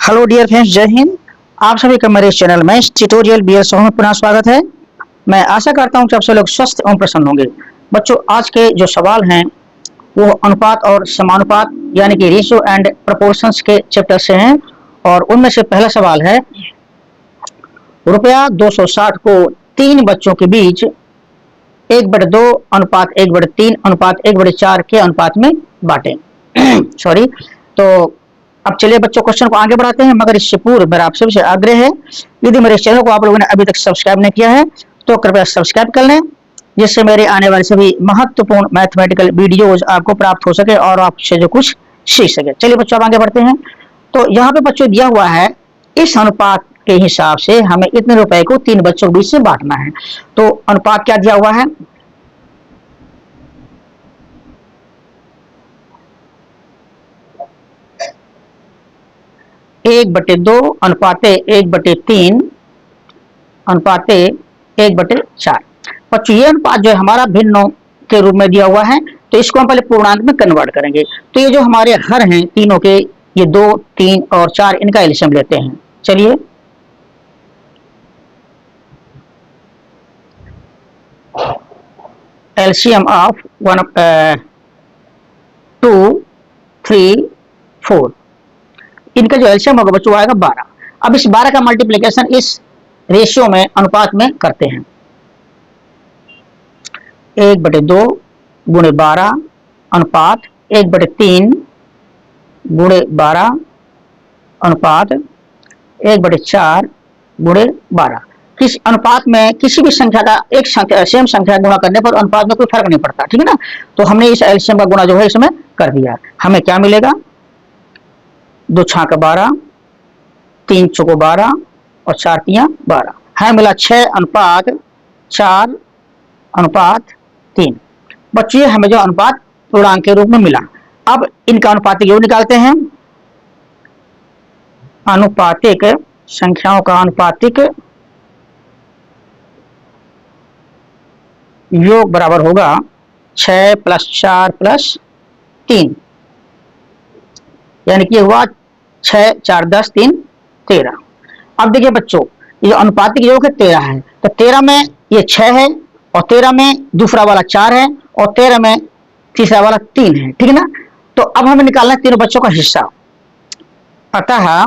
Hello dear friends, जय हिंद। आप सभी का मेरे चैनल में ट्यूटोरियल बी एस में पुनः स्वागत है। मैं आशा करता हूं कि आप सब लोग स्वस्थ एवं प्रसन्न होंगे। बच्चों, आज के जो सवाल हैं वो अनुपात और समानुपात यानी कि रेशियो एंड प्रोपोर्शंस के चैप्टर से हैं। और उनमें से पहला सवाल है, रुपया 260 को 3 बच्चों के बीच 1/2 अनुपात 1/3 अनुपात 1/4 के अनुपात में बांटे। सॉरी। तो अब चलिए बच्चों, क्वेश्चन को आगे बढ़ाते हैं, मगर इससे पूर्व मेरा आप सबसे आग्रह है, यदि मेरे चैनल को आप लोगों ने अभी तक सब्सक्राइब नहीं किया है तो कृपया सब्सक्राइब कर लें, जिससे मेरे आने वाले सभी महत्वपूर्ण मैथमेटिकल वीडियोज आपको प्राप्त हो सके और आपसे जो कुछ सीख सके। चलिए बच्चों, आगे बढ़ते हैं। तो यहाँ पे बच्चों दिया हुआ है, इस अनुपात के हिसाब से हमें इतने रुपए को 3 बच्चों के बीच से बांटना है। तो अनुपात क्या दिया हुआ है, 1/2 अनुपाते 1/3 अनुपाते 1/4। बच्चों, ये अनुपात जो है हमारा भिन्नों के रूप में दिया हुआ है, तो इसको हम पहले पूर्णांक में कन्वर्ट करेंगे। तो ये जो हमारे हर हैं तीनों के, ये 2, 3 और 4, इनका एलसीएम लेते हैं। चलिए, एलसीएम ऑफ 2, 3, 4, इनका जो एलसीएम होगा बच्चों आएगा 12। अब इस 12 का मल्टीप्लिकेशन इस रेशियो में, अनुपात में करते हैं। 1/2 गुणे 12 अनुपात 1/3 गुणे 12 अनुपात 1/4 गुणे 12। किस अनुपात में किसी भी संख्या का एक संख्या सेम संख्या गुणा करने पर अनुपात में कोई फर्क नहीं पड़ता, ठीक है ना। तो हमने इस एलसीएम का गुणा जो है इसमें कर दिया। हमें क्या मिलेगा, 2 छाक 12, 3 चौको 12 और 4 तियां 12, है मिला 6:4:3। बच्चों, ये हमें जो अनुपात पूर्णांक के रूप में मिला। अब इनका अनुपातिक योग निकालते हैं। अनुपातिक संख्याओं का अनुपातिक योग बराबर होगा 6 + 4 + 3, यानी कि हुआ 6, 4, 10, 3, 13। अब देखिए बच्चों, ये जो अनुपातिक योग है 13 है, तो 13 में ये 6 है, और 13 में दूसरा वाला 4 है, और 13 में तीसरा वाला 3 है, ठीक है ना। तो अब हमें निकालना है तीनों बच्चों का हिस्सा। अतः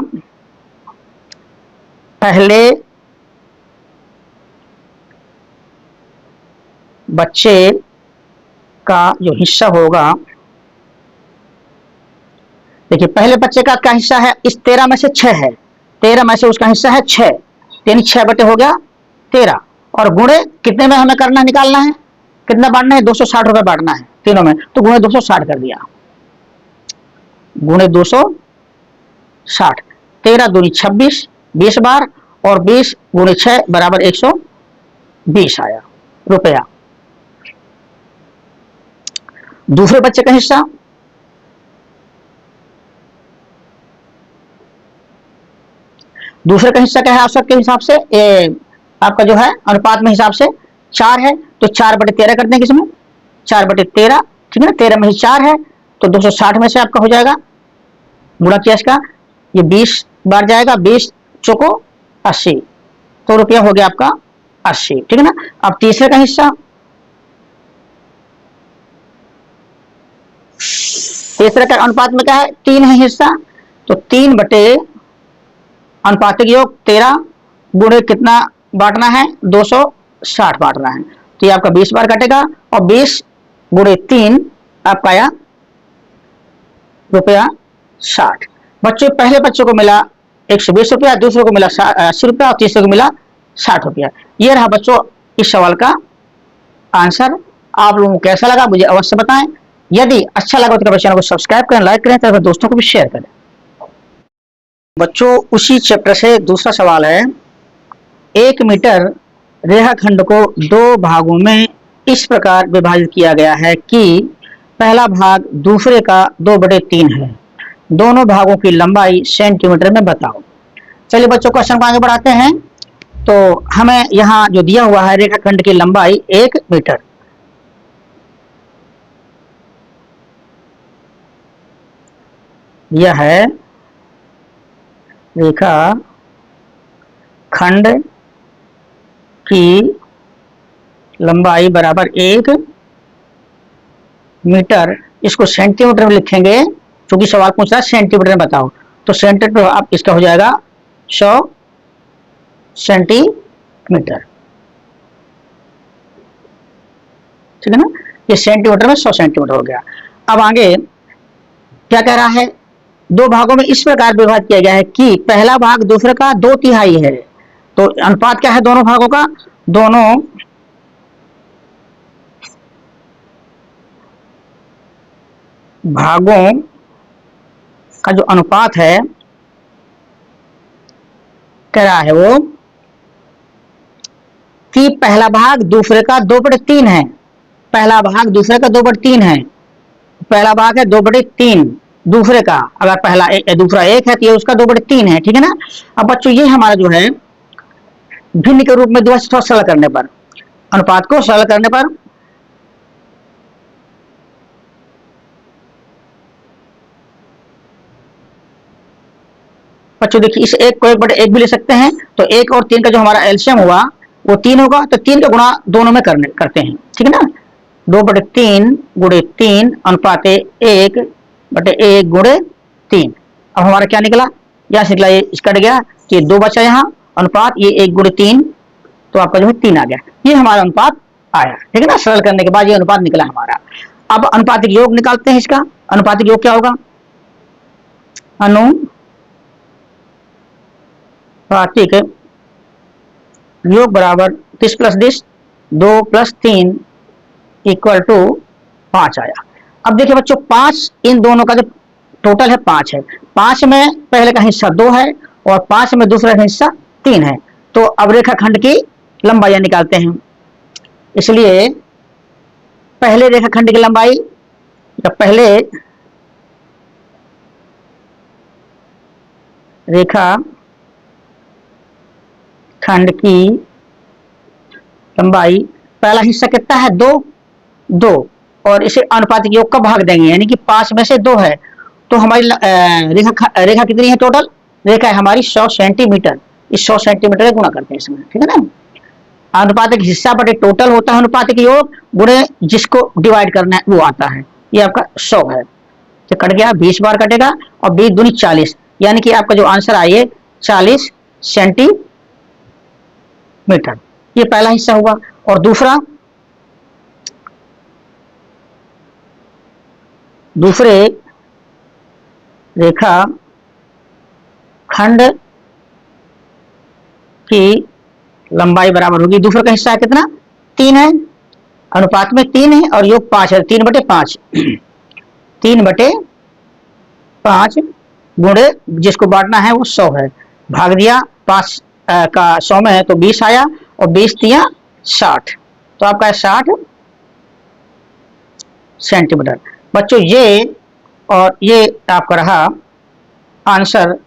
पहले बच्चे का जो हिस्सा होगा, देखिए पहले बच्चे का क्या हिस्सा है, इस 13 में से 6 है, 13 में से उसका हिस्सा है 6, यानी 6 बटे हो गया 13, और गुणे कितने में हमें करना निकालना है, कितना बांटना है, 260 रुपए बांटना है तीनों में, तो गुणे 260 कर दिया, गुणे 260। 13 दूनी 26, 20 बार, और 20 गुणे 6 बराबर 120 आया रुपया। दूसरे बच्चे का हिस्सा, दूसरे का हिस्सा क्या है, आप सबके हिसाब से आपका जो है अनुपात में हिसाब से 4 है, तो 4/13 करते हैं किसमें, 4/13, ठीक है ना। 13 में ही 4 है, तो 260 में से आपका हो जाएगा गुणा किया इसका, ये 20 बार जाएगा, 20 चौको 80, तो रुपया हो गया आपका 80, ठीक है ना। अब तीसरे का हिस्सा, तीसरे का अनुपात में क्या है, 3 है हिस्सा, तो 3 बटे अनुपातिक योग 13 गुणे कितना बांटना है, 260 बांटना है, तो ये आपका 20 बार कटेगा, और 20 गुणे 3 आपका आया रुपया 60। बच्चों, पहले बच्चों को मिला 120 रुपया, दूसरे को मिला 80 रुपया, और तीसरे को मिला 60 रुपया। ये रहा बच्चों इस सवाल का आंसर। आप लोगों को कैसा लगा मुझे अवश्य बताएं। यदि अच्छा लगा तो चैनल को सब्सक्राइब करें, लाइक करें, तो दोस्तों को भी शेयर करें। बच्चों, उसी चैप्टर से दूसरा सवाल है, 1 मीटर रेखाखंड को 2 भागों में इस प्रकार विभाजित किया गया है कि पहला भाग दूसरे का 2/3 है, दोनों भागों की लंबाई सेंटीमीटर में बताओ। चलिए बच्चों, क्वेश्चन को आगे बढ़ाते हैं। तो हमें यहाँ जो दिया हुआ है, रेखाखंड की लंबाई 1 मीटर, यह है रेखा खंड की लंबाई बराबर 1 मीटर, इसको सेंटीमीटर में लिखेंगे क्योंकि सवाल पूछ रहा है सेंटीमीटर में बताओ, तो सेंटीमीटर आप इसका हो जाएगा 100 सेंटीमीटर, ठीक है ना। ये सेंटीमीटर में 100 सेंटीमीटर हो गया। अब आगे क्या कह रहा है, दो भागों में इस प्रकार विभाजित किया गया है कि पहला भाग दूसरे का 2/3 है। तो अनुपात क्या है दोनों भागों का, दोनों भागों का जो अनुपात है कह रहा है वो कि पहला भाग दूसरे का 2/3 है, पहला भाग दूसरे का 2/3 है, पहला भाग है 2/3 दूसरे का, अगर पहला दूसरा 1 है तो ये उसका 2/3 है, ठीक है ना। अब बच्चों ये हमारा जो है भिन्न के रूप में दोबारा सरल करने पर, अनुपात को सरल करने पर बच्चों देखिए इस 1 को 1/1 भी ले सकते हैं, तो 1 और 3 का जो हमारा एलसीएम हुआ वो 3 होगा, तो 3 का गुणा दोनों में करते हैं, ठीक है ना। 2/3 गुणे 3 अनुपात 1/1 गुणे 3। अब हमारा क्या निकला, यहां से निकला, ये कट गया, ये 2 बचा यहाँ अनुपात, ये 1 गुणे 3, तो आपका जो है 3 आ गया, ये हमारा अनुपात आया, ठीक है ना। सरल करने के बाद ये अनुपात निकला हमारा। अब अनुपातिक योग निकालते हैं इसका, अनुपातिक योग क्या होगा, अनुपातिक योग बराबर 30 + 10 2 + 3 = 5 आया। अब देखिए बच्चों 5 इन दोनों का जो टोटल है 5 है, 5 में पहले का हिस्सा 2 है और 5 में दूसरा का हिस्सा 3 है। तो अब रेखाखंड की लंबाई निकालते हैं, इसलिए पहले रेखाखंड की लंबाई या पहले रेखा खंड की लंबाई, पहला हिस्सा कितना है 2 और इसे अनुपातिक योग का भाग देंगे, यानी कि 5 में से 2 है, तो हमारी रेखा कितनी है, टोटल रेखा है हमारी 100 सेंटीमीटर, इस 100 सेंटीमीटर का गुणा करते हैं इसमें, ठीक है ना। अनुपातिक हिस्सा बटे टोटल होता है अनुपातिक योग, गुणे जिसको डिवाइड करना है वो आता है, ये आपका 100 है, तो कट गया, 20 बार कटेगा और 20 दूनी 40, यानी कि आपका जो आंसर आए 40 सेंटीमीटर, ये पहला हिस्सा हुआ। और दूसरे रेखा खंड की लंबाई बराबर होगी, दूसरे का हिस्सा है कितना 3 है, अनुपात में 3 है और योग 5 है, 3/5 3/5 गुणे जिसको बांटना है वो 100 है, भाग दिया 5 का 100 में है तो 20 आया और 20 × 60, तो आपका 60 सेंटीमीटर। बच्चों ये और ये आपका रहा आंसर।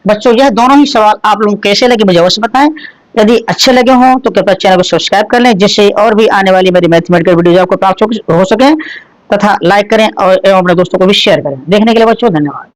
बच्चों यह दोनों ही सवाल आप लोगों को कैसे लगे मुझे अवश्य बताएं, यदि अच्छे लगे हों तो कृपया चैनल को सब्सक्राइब कर लें, जिससे और भी आने वाली मेरी मैथमेटिकल वीडियोज आपको प्राप्त हो सके, तथा लाइक करें और एवं अपने दोस्तों को भी शेयर करें। देखने के लिए बच्चों धन्यवाद।